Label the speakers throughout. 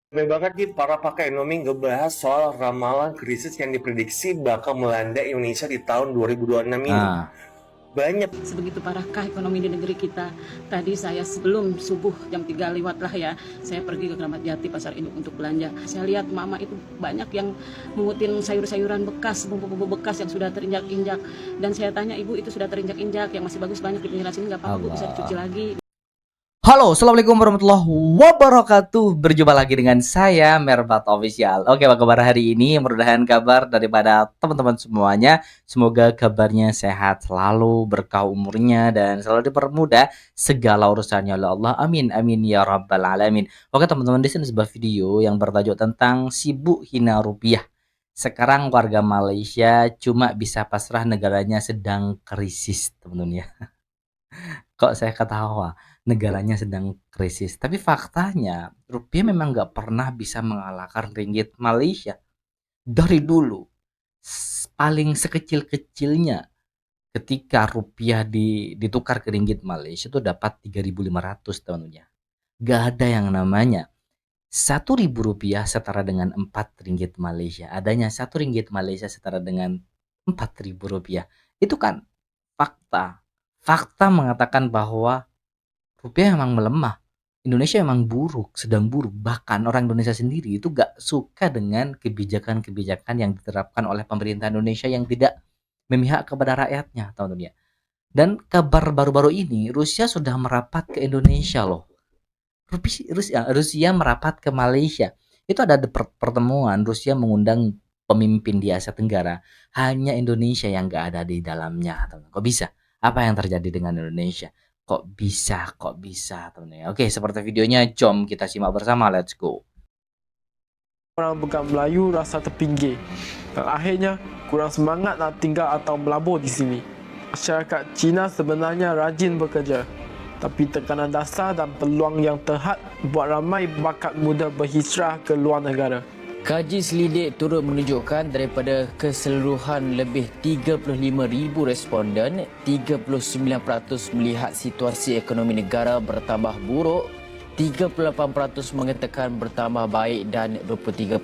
Speaker 1: Banyak banget nih para pakar ekonomi ngebahas soal ramalan krisis yang diprediksi bakal melanda Indonesia di tahun 2026 ini.
Speaker 2: Nah,
Speaker 1: Banyak
Speaker 3: Sebegitu parahkah ekonomi di negeri kita. Tadi saya sebelum subuh jam 3 lewat lah ya, saya pergi ke Keramat Jati pasar induk untuk belanja. Saya lihat mama itu banyak yang mengutin sayur-sayuran bekas, bumbu-bumbu bekas yang sudah terinjak-injak. Dan saya tanya, ibu itu sudah terinjak-injak, yang masih bagus banyak di pinggir sini nggak apa-apa bu, bisa dicuci lagi.
Speaker 2: halo, assalamualaikum warahmatullahi wabarakatuh. Berjumpa lagi dengan saya Merbat Official. Oke, apa kabar hari ini? Mudah-mudahan kabar daripada teman-teman semuanya. Semoga kabarnya sehat selalu, berkah umurnya, dan selalu dipermudah segala urusannya oleh Allah. Amin, amin ya rabbal alamin. Oke teman-teman, di sini sebuah video yang bertajuk tentang sibuk hina rupiah. Sekarang warga Malaysia cuma bisa pasrah negaranya sedang krisis, teman-teman ya. Kok saya ketawa, negaranya sedang krisis. Tapi faktanya, rupiah memang nggak pernah bisa mengalahkan ringgit Malaysia. Dari dulu, paling sekecil-kecilnya ketika rupiah ditukar ke ringgit Malaysia itu dapat 3.500 teman-teman ya. Nggak ada yang namanya 1.000 rupiah setara dengan 4 ringgit Malaysia. Adanya 1 ringgit Malaysia setara dengan 4.000 rupiah. Itu kan fakta. Fakta mengatakan bahwa rupiah memang melemah. Indonesia memang buruk, sedang buruk. Bahkan orang Indonesia sendiri itu gak suka dengan kebijakan-kebijakan yang diterapkan oleh pemerintah Indonesia yang tidak memihak kepada rakyatnya, teman-teman ya. Dan kabar baru-baru ini, Rusia sudah merapat ke Indonesia loh. Rusia merapat ke Malaysia. Itu ada pertemuan, Rusia mengundang pemimpin di Asia Tenggara. Hanya Indonesia yang gak ada di dalamnya, teman-teman. Kok bisa? Apa yang terjadi dengan Indonesia? Kok bisa teman-teman. Oke, seperti videonya, jom kita simak bersama, let's go.
Speaker 4: Orang pegang Melayu rasa terpinggir dan akhirnya kurang semangat nak tinggal atau melabur di sini. Masyarakat Cina sebenarnya rajin bekerja, tapi tekanan dasar dan peluang yang terhad buat ramai bakat muda berhijrah ke luar negara.
Speaker 5: Kaji selidik turut menunjukkan daripada keseluruhan lebih 35,000 responden, 39% melihat situasi ekonomi negara bertambah buruk, 38% mengatakan bertambah baik dan 23%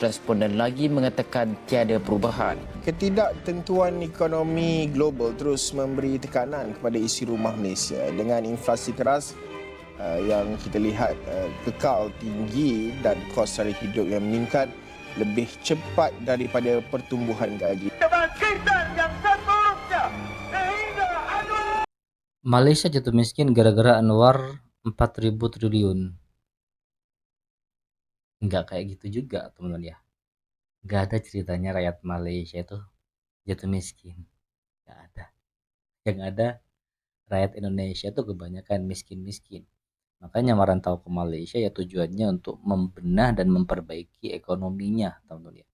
Speaker 5: responden lagi mengatakan tiada perubahan.
Speaker 6: Ketidaktentuan ekonomi global terus memberi tekanan kepada isi rumah Malaysia dengan inflasi keras yang kita lihat kekal tinggi dan kos sara hidup yang meningkat lebih cepat daripada pertumbuhan gaji.
Speaker 2: Malaysia jatuh miskin gara-gara Anwar 4.000 triliun. Enggak kayak gitu juga, teman-teman ya. Enggak ada ceritanya rakyat Malaysia itu jatuh miskin. Enggak ada. Yang ada rakyat Indonesia tuh kebanyakan miskin-miskin. Makanya merantau ke Malaysia ya tujuannya untuk membenah dan memperbaiki ekonominya, teman-teman ya.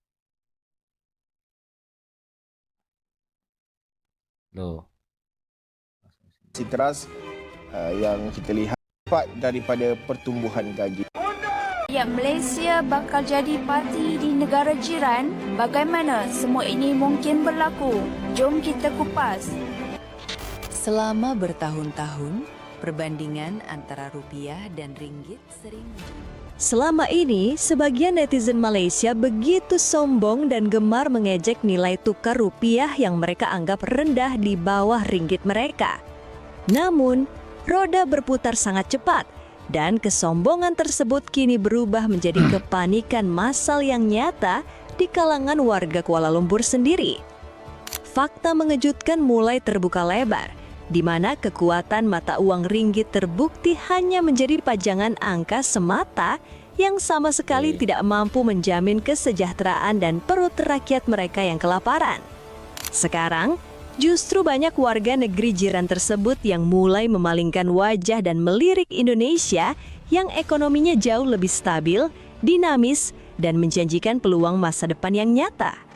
Speaker 2: Loh.
Speaker 6: Inflasi keras yang kita lihat cepat daripada pertumbuhan gaji.
Speaker 7: Ya, Malaysia bakal jadi parti di negara jiran. Bagaimana semua ini mungkin berlaku? Jom kita kupas.
Speaker 8: Selama bertahun-tahun, perbandingan antara rupiah dan ringgit sering
Speaker 9: Selama ini, sebagian netizen Malaysia begitu sombong dan gemar mengejek nilai tukar rupiah yang mereka anggap rendah di bawah ringgit mereka. Namun, roda berputar sangat cepat dan kesombongan tersebut kini berubah menjadi kepanikan massal yang nyata di kalangan warga Kuala Lumpur sendiri. Fakta mengejutkan mulai terbuka lebar, di mana kekuatan mata uang ringgit terbukti hanya menjadi pajangan angka semata yang sama sekali tidak mampu menjamin kesejahteraan dan perut rakyat mereka yang kelaparan. Sekarang, justru banyak warga negeri jiran tersebut yang mulai memalingkan wajah dan melirik Indonesia yang ekonominya jauh lebih stabil, dinamis, dan menjanjikan peluang masa depan yang nyata.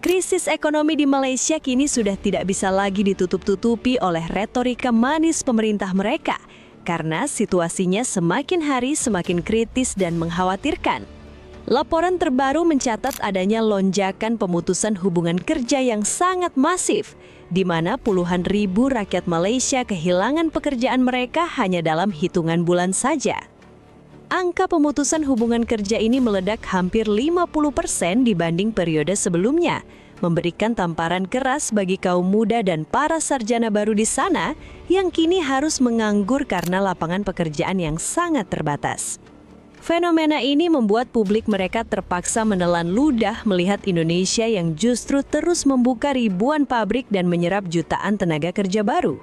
Speaker 9: Krisis ekonomi di Malaysia kini sudah tidak bisa lagi ditutup-tutupi oleh retorika manis pemerintah mereka karena situasinya semakin hari semakin kritis dan mengkhawatirkan. Laporan terbaru mencatat adanya lonjakan pemutusan hubungan kerja yang sangat masif, di mana puluhan ribu rakyat Malaysia kehilangan pekerjaan mereka hanya dalam hitungan bulan saja. angka pemutusan hubungan kerja ini meledak hampir 50% dibanding periode sebelumnya, memberikan tamparan keras bagi kaum muda dan para sarjana baru di sana yang kini harus menganggur karena lapangan pekerjaan yang sangat terbatas. Fenomena ini membuat publik mereka terpaksa menelan ludah melihat Indonesia yang justru terus membuka ribuan pabrik dan menyerap jutaan tenaga kerja baru.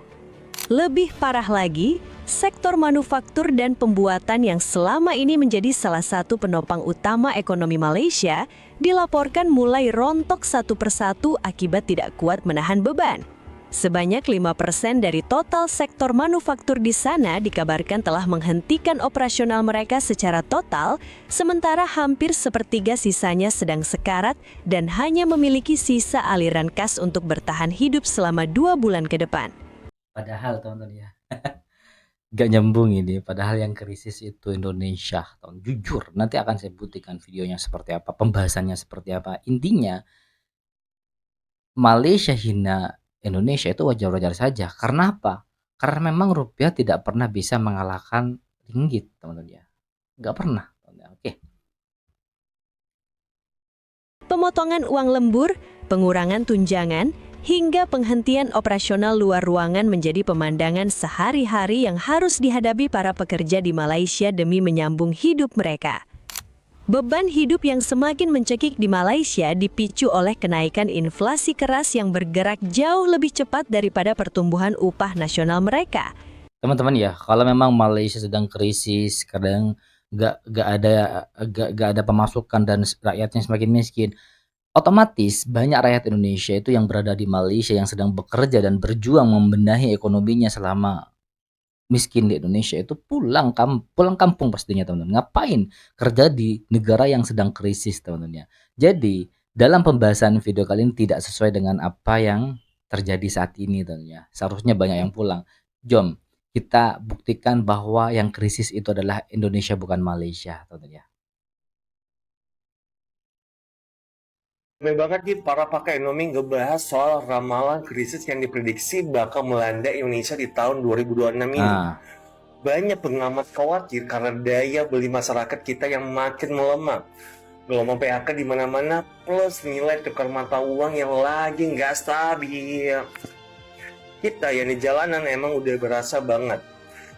Speaker 9: Lebih parah lagi, sektor manufaktur dan pembuatan yang selama ini menjadi salah satu penopang utama ekonomi Malaysia dilaporkan mulai rontok satu persatu akibat tidak kuat menahan beban. Sebanyak 5% dari total sektor manufaktur di sana dikabarkan telah menghentikan operasional mereka secara total, sementara hampir sepertiga sisanya sedang sekarat dan hanya memiliki sisa aliran kas untuk bertahan hidup selama 2 bulan ke depan.
Speaker 2: Padahal teman-teman ya, gak nyambung ini. Padahal yang krisis itu Indonesia. Jujur, nanti akan saya buktikan videonya seperti apa, pembahasannya seperti apa. Intinya, Malaysia hina Indonesia itu wajar-wajar saja. Karena apa? Karena memang rupiah tidak pernah bisa mengalahkan ringgit, teman-teman ya. Gak pernah. Oke.
Speaker 9: Pemotongan uang lembur, pengurangan tunjangan, hingga penghentian operasional luar ruangan menjadi pemandangan sehari-hari yang harus dihadapi para pekerja di Malaysia demi menyambung hidup mereka. Beban hidup yang semakin mencekik di Malaysia dipicu oleh kenaikan inflasi keras yang bergerak jauh lebih cepat daripada pertumbuhan upah nasional mereka.
Speaker 2: Teman-teman ya, kalau memang Malaysia sedang krisis, kadang gak ada pemasukan dan rakyatnya semakin miskin, otomatis banyak rakyat Indonesia itu yang berada di Malaysia yang sedang bekerja dan berjuang membenahi ekonominya selama miskin di Indonesia itu pulang kampung pastinya teman-teman. Ngapain kerja di negara yang sedang krisis teman-teman ya. Jadi dalam pembahasan video kali ini tidak sesuai dengan apa yang terjadi saat ini teman-teman ya. Seharusnya banyak yang pulang. Jom kita buktikan bahwa yang krisis itu adalah Indonesia bukan Malaysia teman-teman ya.
Speaker 1: Ramai banget nih para pakar ekonomi ngebahas soal ramalan krisis yang diprediksi bakal melanda Indonesia di tahun 2026 ini. Banyak pengamat khawatir karena daya beli masyarakat kita yang makin melemah. Gelombang PHK di mana-mana plus nilai tukar mata uang yang lagi nggak stabil. Kita yang di jalanan emang udah berasa banget.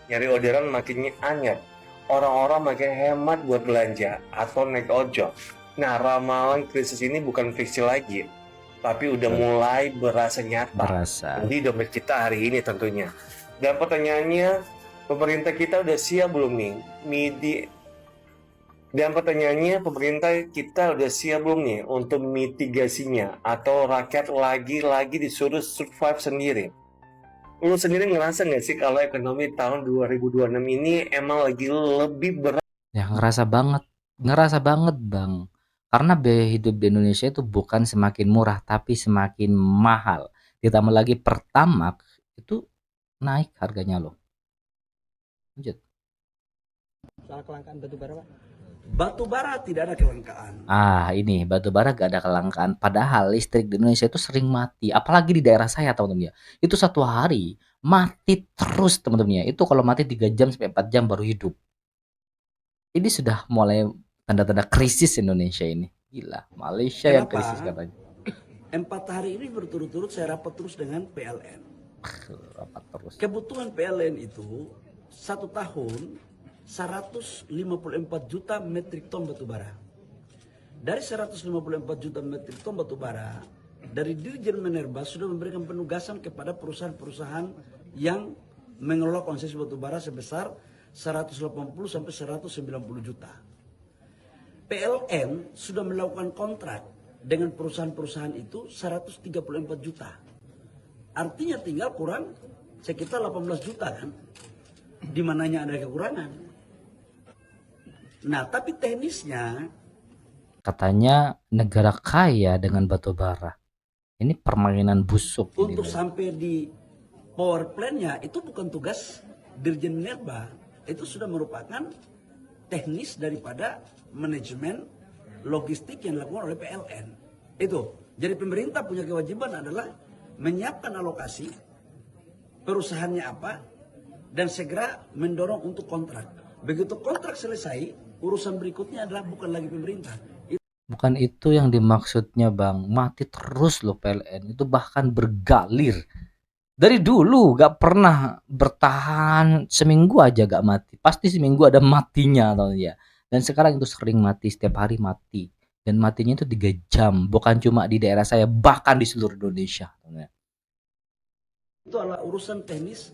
Speaker 1: Nyari orderan makin anyar. Orang-orang makin hemat buat belanja atau naik ojol. Nah, ramalan krisis ini bukan fiksi lagi, tapi udah mulai berasa nyata di dompet kita hari ini tentunya. Dan pertanyaannya, pemerintah kita udah siap belum nih? Untuk mitigasinya atau rakyat lagi disuruh survive sendiri? Lu sendiri ngerasa nggak sih kalau ekonomi tahun 2026 ini emang lagi lebih berat?
Speaker 2: Ya ngerasa banget bang. Karena biaya hidup di Indonesia itu bukan semakin murah, tapi semakin mahal. Ditambah lagi Pertamax itu naik harganya loh. Lanjut.
Speaker 10: Soal kelangkaan batu bara, Pak? Batu bara tidak ada kelangkaan.
Speaker 2: Ini batu bara gak ada kelangkaan. Padahal listrik di Indonesia itu sering mati. Apalagi di daerah saya teman-teman ya. Itu satu hari mati terus teman-teman ya. Itu kalau mati 3 jam sampai 4 jam baru hidup. Ini sudah mulai tanda-tanda krisis Indonesia ini. Gila, Malaysia yang krisis katanya.
Speaker 10: 4 hari ini berturut-turut saya rapat terus dengan PLN.
Speaker 2: Rapat terus.
Speaker 10: Kebutuhan PLN itu 1 tahun 154 juta metrik ton batu bara. Dari 154 juta metrik ton batu bara, dari Dirjen Minerba sudah memberikan penugasan kepada perusahaan-perusahaan yang mengelola konsesi batu bara sebesar 180 sampai 190 juta. PLN sudah melakukan kontrak dengan perusahaan-perusahaan itu 134 juta. Artinya tinggal kurang sekitar 18 juta kan. Di mananya ada kekurangan. Nah, tapi teknisnya
Speaker 2: katanya negara kaya dengan batu bara. Ini permainan busuk.
Speaker 10: Untuk sampai di power plant-nya itu bukan tugas Dirjen Minerba. Itu sudah merupakan teknis daripada manajemen logistik yang dilakukan oleh PLN. Itu. Jadi pemerintah punya kewajiban adalah menyiapkan alokasi, perusahaannya apa, dan segera mendorong untuk kontrak. Begitu kontrak selesai, urusan berikutnya adalah bukan lagi pemerintah.
Speaker 2: Bukan itu yang dimaksudnya Bang. Mati terus loh PLN. Itu bahkan bergalir. Dari dulu gak pernah bertahan seminggu aja gak mati. Pasti seminggu ada matinya atau ya. Dan sekarang itu sering mati, setiap hari mati. Dan matinya itu 3 jam. Bukan cuma di daerah saya, bahkan di seluruh Indonesia.
Speaker 10: Itu adalah urusan teknis.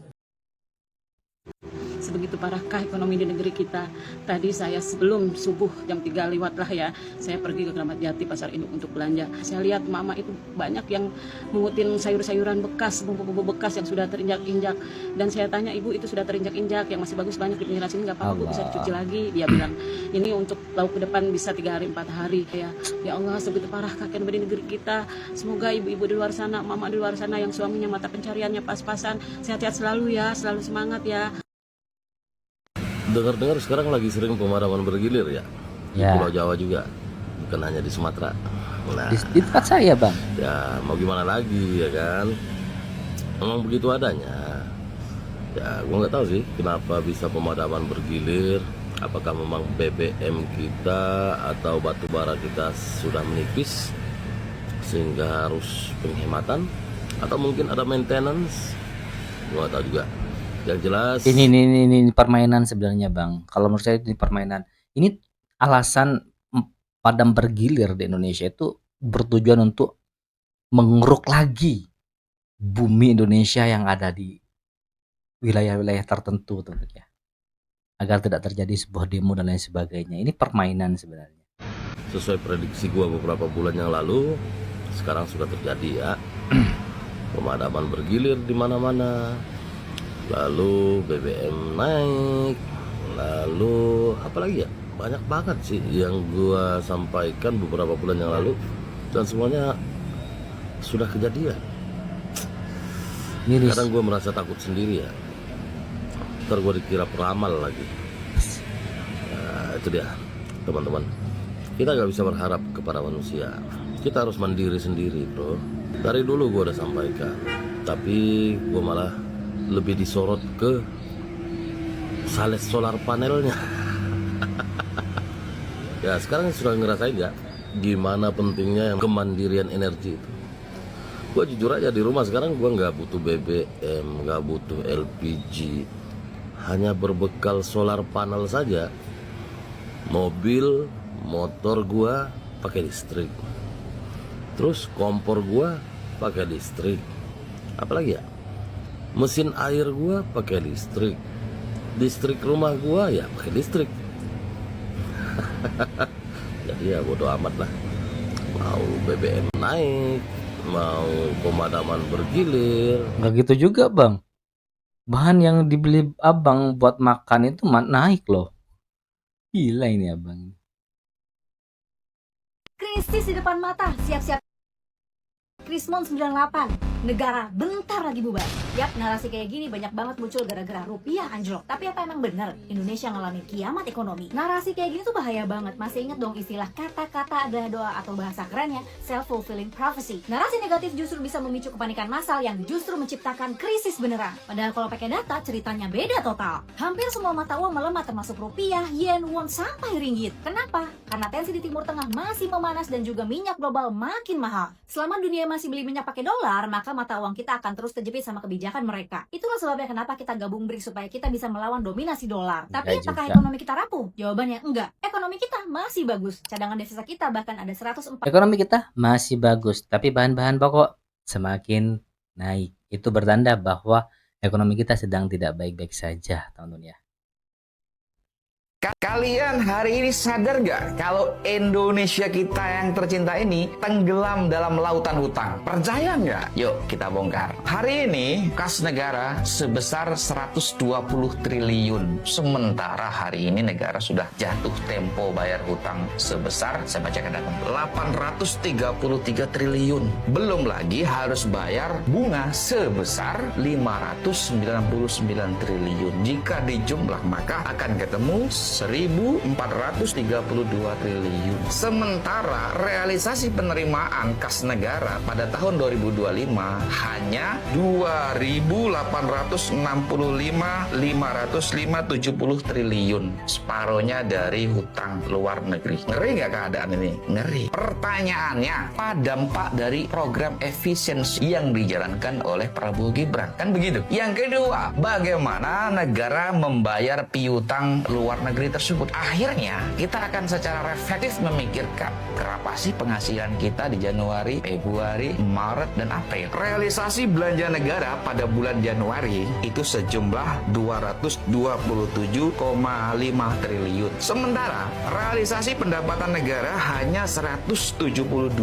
Speaker 3: Sebegitu parahkah ekonomi di negeri kita. Tadi saya sebelum subuh jam 3 lewat lah ya, saya pergi ke Keramat Jati Pasar Induk untuk belanja. Saya lihat mama itu banyak yang mengutin sayur-sayuran bekas, bumbu-bumbu bekas yang sudah terinjak-injak. Dan saya tanya, ibu itu sudah terinjak-injak, yang masih bagus banyak di pinggiran sini nggak apa-apa bu, bisa dicuci lagi. Dia bilang, ini untuk lauk ke depan bisa 3 hari 4 hari. Ya Allah, sebegitu parahkah ekonomi di negeri kita. Semoga ibu-ibu di luar sana, mama di luar sana yang suaminya mata pencariannya pas-pasan, sehat-sehat selalu ya, selalu semangat ya.
Speaker 11: Dengar-dengar sekarang lagi sering pemadaman bergilir ya, di Pulau Jawa juga, bukan hanya di Sumatera. Nah,
Speaker 2: di tempat saya Bang.
Speaker 11: Ya mau gimana lagi ya kan, memang begitu adanya. Ya gua nggak tahu sih kenapa bisa pemadaman bergilir. Apakah memang BBM kita atau batu bara kita sudah menipis sehingga harus penghematan, atau mungkin ada maintenance, gua nggak tahu juga. Yang jelas
Speaker 2: ini permainan sebenarnya Bang. Kalau menurut saya ini permainan. Ini alasan padam bergilir di Indonesia itu bertujuan untuk mengeruk lagi bumi Indonesia yang ada di wilayah-wilayah tertentu tentunya, agar tidak terjadi sebuah demo dan lain sebagainya. Ini permainan sebenarnya.
Speaker 11: Sesuai prediksi gua beberapa bulan yang lalu, sekarang sudah terjadi ya. Pemadaman bergilir di mana-mana. Lalu BBM naik, lalu apalagi ya, banyak banget sih yang gua sampaikan beberapa bulan yang lalu, dan semuanya sudah kejadian. Sekarang gua merasa takut sendiri ya, ntar gua dikira peramal lagi. Nah, itu dia teman-teman, kita gak bisa berharap kepada manusia, kita harus mandiri sendiri bro. Dari dulu gua udah sampaikan, tapi gua malah lebih disorot ke sales solar panelnya. Ya sekarang sudah ngerasain ya gimana pentingnya yang kemandirian energi itu. Gue jujur aja di rumah sekarang gue nggak butuh BBM, nggak butuh LPG, hanya berbekal solar panel saja. Mobil, motor gue pakai listrik, terus kompor gue pakai listrik, apalagi ya, mesin air gua pakai listrik rumah gua ya pakai listrik. Jadi ya bodo amat lah, mau BBM naik, mau pemadaman bergilir.
Speaker 2: Nggak gitu juga Bang. Bahan yang dibeli abang buat makan itu naik loh. Gila ini abang.
Speaker 12: Krisis di depan mata, siap-siap. Krismon 98, negara bentar lagi bubar. Yap, narasi kayak gini banyak banget muncul gara-gara rupiah anjlok. Tapi apa emang bener Indonesia ngalamin kiamat ekonomi? Narasi kayak gini tuh bahaya banget. Masih inget dong istilah kata-kata adalah doa atau bahasa kerennya self-fulfilling prophecy. Narasi negatif justru bisa memicu kepanikan massal yang justru menciptakan krisis beneran. Padahal kalau pakai data ceritanya beda total. Hampir semua mata uang melemah termasuk rupiah, yen, won, sampai ringgit. Kenapa? Karena tensi di Timur Tengah masih memanas dan juga minyak global makin mahal. Selama dunia masih beli minyak pakai dolar, maka mata uang kita akan terus terjepit sama kebijakan mereka. Itulah sebabnya kenapa kita gabung BRICS supaya kita bisa melawan dominasi dolar. Tapi apakah ekonomi kita rapuh? Jawabannya enggak. Ekonomi kita masih bagus. Cadangan devisa kita bahkan ada 104.
Speaker 2: Ekonomi kita masih bagus, tapi bahan-bahan pokok semakin naik. Itu bertanda bahwa ekonomi kita sedang tidak baik-baik saja, teman-teman ya.
Speaker 13: Kalian hari ini sadar gak kalau Indonesia kita yang tercinta ini tenggelam dalam lautan hutang? Percaya nggak? Yuk kita bongkar. Hari ini kas negara sebesar 120 triliun. Sementara hari ini negara sudah jatuh tempo bayar hutang sebesar, saya bacakan data, 833 triliun. Belum lagi harus bayar bunga sebesar 599 triliun. Jika dijumlah maka akan ketemu 1.432 triliun. Sementara realisasi penerimaan kas negara pada tahun 2025 hanya 2.865.570 triliun. Separohnya dari hutang luar negeri. Ngeri nggak keadaan ini? Ngeri. Pertanyaannya, apa dampak dari program efisiensi yang dijalankan oleh Prabowo Gibran? Kan begitu. Yang kedua, bagaimana negara membayar piutang luar negeri tersebut? Akhirnya, kita akan secara reflektif memikirkan berapa sih penghasilan kita di Januari, Februari, Maret, dan April. Realisasi belanja negara pada bulan Januari itu sejumlah 227,5 triliun. Sementara realisasi pendapatan negara hanya 172,7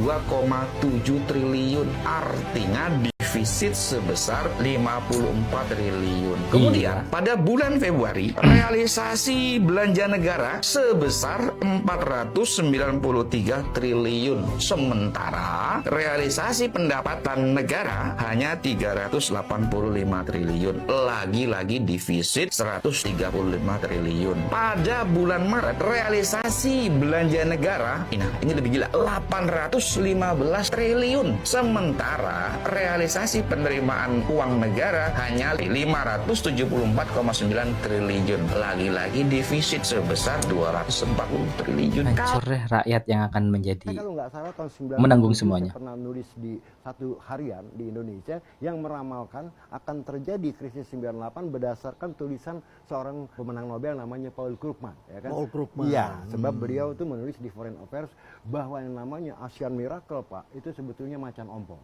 Speaker 13: triliun. Artinya defisit sebesar 54 triliun. Kemudian pada bulan Februari realisasi belanja negara sebesar 493 triliun. Sementara realisasi pendapatan negara hanya 385 triliun. Lagi-lagi defisit 135 triliun. Pada bulan Maret realisasi belanja negara ini lebih gila, 815 triliun. Sementara realisasi penerimaan uang negara hanya 574,9 triliun. Lagi-lagi defisit sebesar 240 triliun.
Speaker 2: Hancur deh rakyat yang akan menjadi
Speaker 14: Kalau nggak salah tahun 90
Speaker 2: menanggung semuanya.
Speaker 14: saya pernah nulis di satu harian di Indonesia yang meramalkan akan terjadi krisis 98 berdasarkan tulisan seorang pemenang Nobel namanya Paul Krugman, ya kan?
Speaker 15: Paul Krugman.
Speaker 14: Iya, sebab beliau itu menulis di Foreign Affairs bahwa yang namanya Asian Miracle, Pak, itu sebetulnya macan ompong.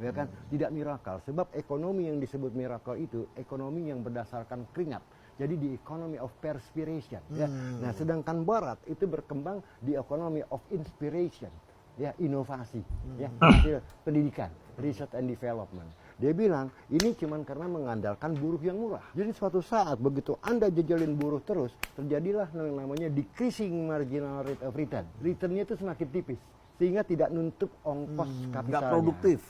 Speaker 14: Ya kan? Tidak miracle, sebab ekonomi yang disebut miracle itu ekonomi yang berdasarkan keringat. Jadi di economy of perspiration, ya. Nah, sedangkan Barat itu berkembang di economy of inspiration, ya, inovasi, ya, hasil pendidikan, research and development. Dia bilang ini cuman karena mengandalkan buruh yang murah. Jadi suatu saat begitu Anda jejelin buruh terus, terjadilah yang namanya decreasing marginal rate of return. Returnnya itu semakin tipis, sehingga tidak nutup ongkos kapitalnya.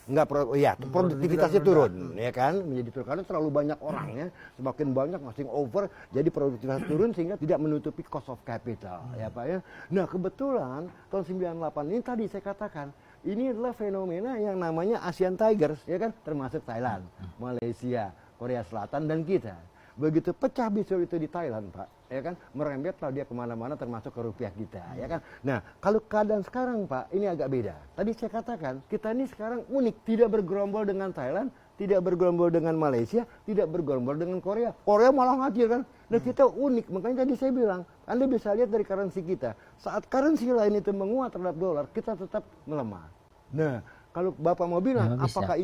Speaker 15: Nggak produktif.
Speaker 14: Produktivitasnya turun, ya kan? Menjadi turun karena terlalu banyak orangnya, semakin banyak masing over, jadi produktivitas turun sehingga tidak menutupi cost of capital, ya Pak ya. Nah, kebetulan tahun 98 ini tadi saya katakan, ini adalah fenomena yang namanya Asian Tigers, ya kan? Termasuk Thailand, Malaysia, Korea Selatan, dan kita. Begitu pecah bisul itu di Thailand, Pak, ya kan, merembetlah dia kemana-mana termasuk ke rupiah kita, ya kan. Nah, kalau keadaan sekarang, Pak, ini agak beda. Tadi saya katakan kita ini sekarang unik, tidak bergerombol dengan Thailand, tidak bergerombol dengan Malaysia, tidak bergerombol dengan Korea. Korea malah ngacir kan. Nah, kita unik, makanya tadi saya bilang, Anda bisa lihat dari currency kita. Saat currency lain itu menguat terhadap dolar, kita tetap melemah. Nah, kalau Bapak mau bilang, apakah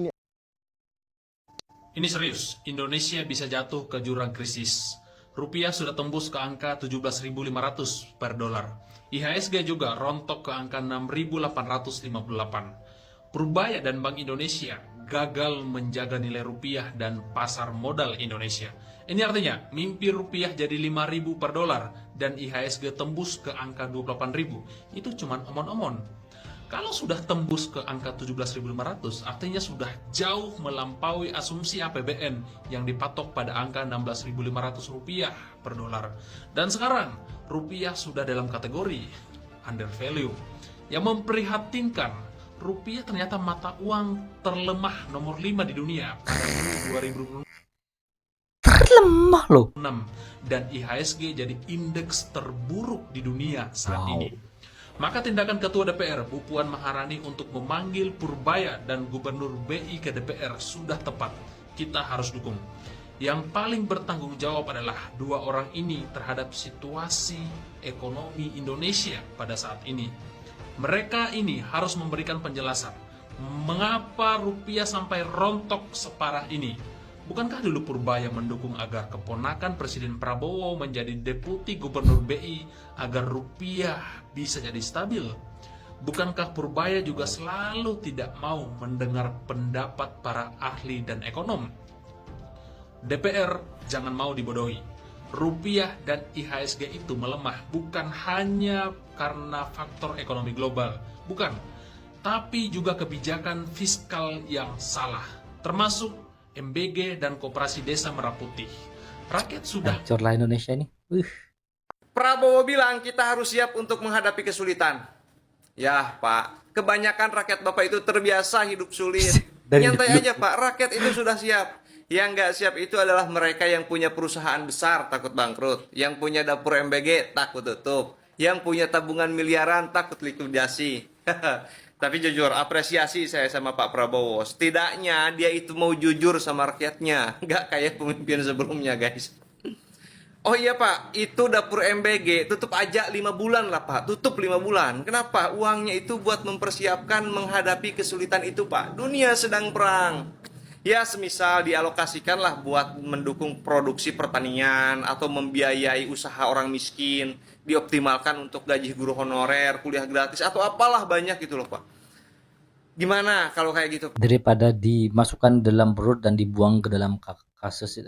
Speaker 14: ini
Speaker 16: serius, Indonesia bisa jatuh ke jurang krisis. Rupiah sudah tembus ke angka 17.500 per dolar. IHSG juga rontok ke angka 6.858. Purbaya dan Bank Indonesia gagal menjaga nilai rupiah dan pasar modal Indonesia. Ini artinya mimpi rupiah jadi 5.000 per dolar dan IHSG tembus ke angka 28.000. Itu cuma omon-omon. Kalau sudah tembus ke angka 17.500, artinya sudah jauh melampaui asumsi APBN yang dipatok pada angka 16.500 rupiah per dolar. Dan sekarang, rupiah sudah dalam kategori under value. Yang memprihatinkan, rupiah ternyata mata uang terlemah nomor 5 di dunia pada 2020.
Speaker 2: Terlemah loh.
Speaker 16: Dan IHSG jadi indeks terburuk di dunia saat ini. Maka tindakan Ketua DPR, Bu Puan Maharani untuk memanggil Purbaya dan Gubernur BI ke DPR sudah tepat. Kita harus dukung. Yang paling bertanggung jawab adalah dua orang ini terhadap situasi ekonomi Indonesia pada saat ini. Mereka ini harus memberikan penjelasan. Mengapa rupiah sampai rontok separah ini? Bukankah dulu Purbaya mendukung agar keponakan Presiden Prabowo menjadi Deputi Gubernur BI agar rupiah bisa jadi stabil? Bukankah Purbaya juga selalu tidak mau mendengar pendapat para ahli dan ekonom? DPR jangan mau dibodohi. Rupiah dan IHSG itu melemah bukan hanya karena faktor ekonomi global, bukan, tapi juga kebijakan fiskal yang salah, termasuk MBG dan Koperasi Desa Merah Putih. Rakyat sudah
Speaker 2: hancurlah Indonesia ini.
Speaker 15: Prabowo bilang kita harus siap untuk menghadapi kesulitan. Ya Pak, kebanyakan rakyat Bapak itu terbiasa hidup sulit. Nyantai aja Pak, rakyat itu sudah siap. Yang nggak siap itu adalah mereka yang punya perusahaan besar takut bangkrut, yang punya dapur MBG takut tutup, yang punya tabungan miliaran takut likuidasi. Tapi jujur, apresiasi saya sama Pak Prabowo. Setidaknya dia itu mau jujur sama rakyatnya, nggak kayak pemimpin sebelumnya guys. Oh iya Pak, itu dapur MBG tutup aja 5 bulan lah Pak, tutup 5 bulan. Kenapa? Uangnya itu buat mempersiapkan menghadapi kesulitan itu Pak. Dunia sedang perang. Ya semisal dialokasikanlah buat mendukung produksi pertanian atau membiayai usaha orang miskin, dioptimalkan untuk gaji guru honorer, kuliah gratis atau apalah banyak gitu loh Pak. Gimana kalau kayak gitu?
Speaker 2: Daripada dimasukkan dalam perut dan dibuang ke dalam kasus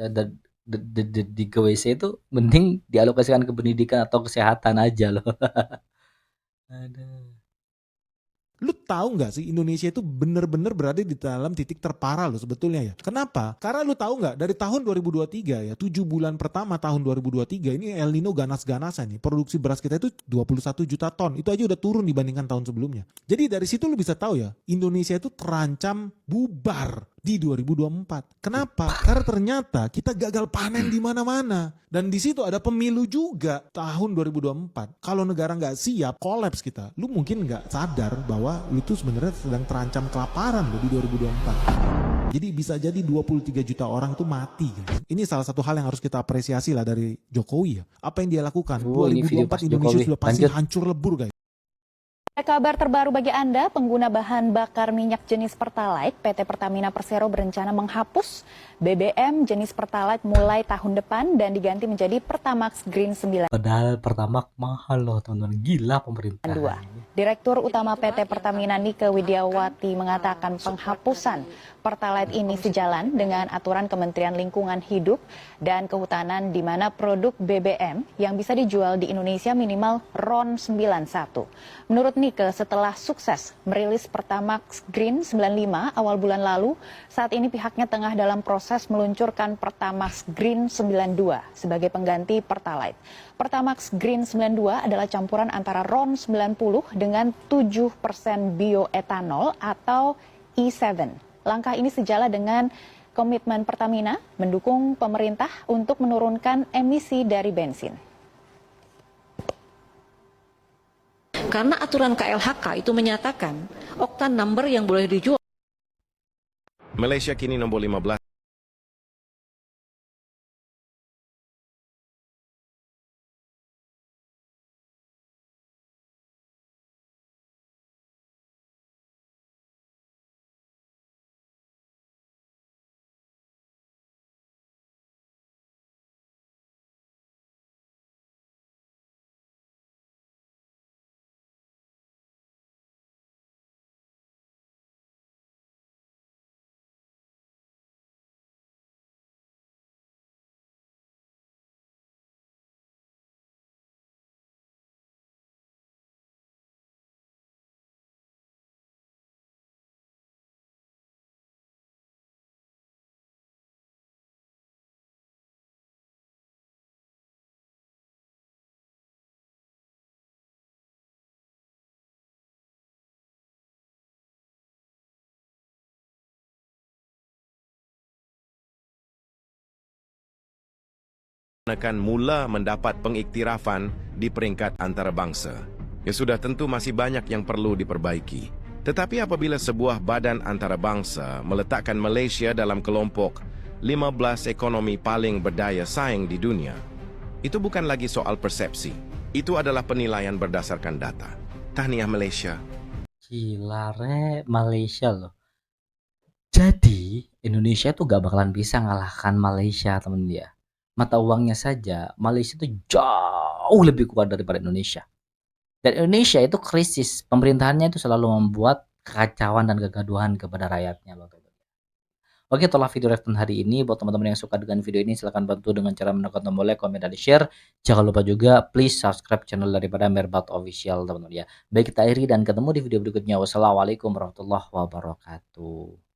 Speaker 2: di ke WC itu mending dialokasikan ke pendidikan atau kesehatan aja loh. Aduh.
Speaker 17: Lu tahu nggak sih Indonesia itu bener-bener berada di dalam titik terparah loh sebetulnya ya. Kenapa? Karena lu tahu nggak dari tahun 2023 ya 7 bulan pertama tahun 2023 ini El Nino ganas-ganasan nih. Produksi beras kita itu 21 juta ton. Itu aja udah turun dibandingkan tahun sebelumnya. Jadi dari situ lu bisa tahu ya Indonesia itu terancam bubar di 2024. Kenapa? Karena ternyata kita gagal panen di mana-mana. Dan di situ ada pemilu juga tahun 2024. Kalau negara nggak siap, kolaps kita. Lu mungkin nggak sadar bahwa lu itu sebenarnya sedang terancam kelaparan loh di 2024. Jadi bisa jadi 23 juta orang itu mati. Guys. Ini salah satu hal yang harus kita apresiasi lah dari Jokowi ya. Apa yang dia lakukan? 2024 Indonesia sudah pasti hancur lebur guys.
Speaker 18: Kabar terbaru bagi Anda, pengguna bahan bakar minyak jenis Pertalite, PT Pertamina Persero berencana menghapus BBM jenis Pertalite mulai tahun depan dan diganti menjadi Pertamax Green 9.
Speaker 2: Padahal Pertamax mahal loh teman-teman, gila pemerintah.
Speaker 18: Direktur Utama PT Pertamina Nike Widiawati mengatakan penghapusan Pertalite ini sejalan dengan aturan Kementerian Lingkungan Hidup dan Kehutanan di mana produk BBM yang bisa dijual di Indonesia minimal RON 91. Menurut Nike, setelah sukses merilis Pertamax Green 95 awal bulan lalu, saat ini pihaknya tengah dalam proses meluncurkan Pertamax Green 92 sebagai pengganti Pertalite. Pertamax Green 92 adalah campuran antara RON 90 dengan 7% bioetanol atau E7. Langkah ini sejalan dengan komitmen Pertamina mendukung pemerintah untuk menurunkan emisi dari bensin.
Speaker 3: Karena aturan KLHK itu menyatakan oktan number yang boleh dijual.
Speaker 19: Malaysia kini nombor 15. Akan mula mendapat pengiktirafan di peringkat antarabangsa. Ya sudah tentu masih banyak yang perlu diperbaiki. Tetapi apabila sebuah badan antarabangsa meletakkan Malaysia dalam kelompok 15 ekonomi paling berdaya saing di dunia, itu bukan lagi soal persepsi. Itu adalah penilaian berdasarkan data. Tahniah Malaysia.
Speaker 2: Gila Malaysia loh. Jadi Indonesia tuh gak bakalan bisa ngalahkan Malaysia temen dia. Mata uangnya saja, Malaysia itu jauh lebih kuat daripada Indonesia. Dan Indonesia itu krisis, pemerintahannya itu selalu membuat kekacauan dan kegaduhan kepada rakyatnya loh. Oke, itulah video reaction hari ini. Buat teman-teman yang suka dengan video ini, silahkan bantu dengan cara menekan tombol like, komen, dan share. Jangan lupa juga, please subscribe channel daripada Merbat Official, teman-teman ya. Baik, kita akhiri dan ketemu di video berikutnya. Wassalamualaikum warahmatullahi wabarakatuh.